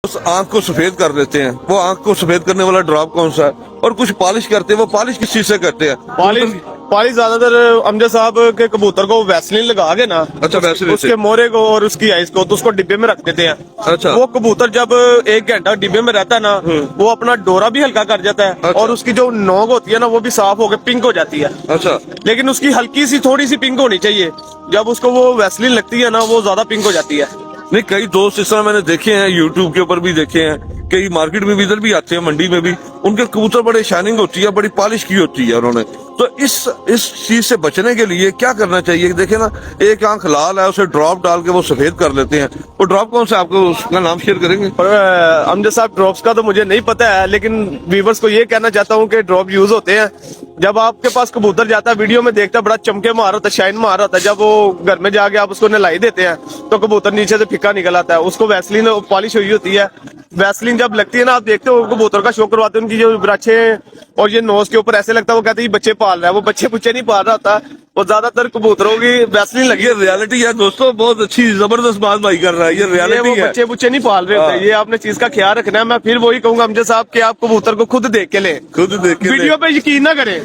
उस आंख को सफेद कर देते हैं, वो आंख को सफेद करने वाला ड्रॉप कौन सा है? और कुछ पॉलिश करते हैं, वो पॉलिश किस चीज से करते हैं? पालिश ज्यादातर अमजद साहब के कबूतर को वैसलीन लगा के ना, अच्छा, वैसलीन से। उसके मोरे को और उसकी आइस को, तो उसको डिब्बे में रख देते हैं। अच्छा। वो कबूतर जब 1 घंटा डिब्बे में रहता है ना, वो अपना डोरा भी हल्का कर जाता है। अच्छा। और उसकी जो नोक होती है ना, वो भी साफ होकर पिंक हो जाती है। अच्छा। लेकिन उसकी हल्की सी थोड़ी सी पिंक होनी चाहिए। जब उसको वो वैसलीन लगती है ना, वो ज्यादा पिंक हो जाती है। नहीं, कई दोस्त इस तरह मैंने देखे हैं, यूट्यूब के ऊपर भी देखे हैं, कई मार्केट में भी इधर भी आते हैं, मंडी में भी, उनके कबूतर बड़े शाइनिंग होती है, बड़ी पॉलिश की होती है उन्होंने। तो इस चीज से बचने के लिए क्या करना चाहिए? देखे ना, एक आंख लाल है, उसे ड्रॉप डाल के वो सफेद कर लेते हैं। वो ड्रॉप कौन सा, आपको उसका नाम शेयर करेंगे? और अमजद साहब, ड्रॉप्स का तो मुझे नहीं पता है, लेकिन व्यूवर्स को ये कहना चाहता हूँ कि ड्रॉप यूज होते हैं। जब आपके पास कबूतर जाता है, वीडियो में देखता है बड़ा चमके मार होता है, शाइन मार होता है, जब वो घर में जाके आप उसको नहलाई देते हैं तो कबूतर नीचे से फिक्का निकल आता है। उसको वैसलीन पॉलिश हुई होती है। वैसलीन जब लगती है ना, आप देखते हो कबूतर का शो करवाते हैं, उनकी जो ब्राछे और ये नोज के ऊपर ऐसे लगता है, वो कहते हैं ये बच्चे पाल रहा है। वो बच्चे नहीं पाल रहा होता, वो ज्यादातर कबूतरों की वैसलीन लगी ये रियलिटी है दोस्तों, बहुत अच्छी जबरदस्त बात भाई कर रहा है, ये रियलिटी है। बच्चे नहीं पाल रहे होते। ये आपने चीज का ख्याल रखना है। मैं फिर वही कहूंगा अमजद साहब कि आप कबूतर को खुद देख के लें, खुद देख के वीडियो पे यकीन ना करें।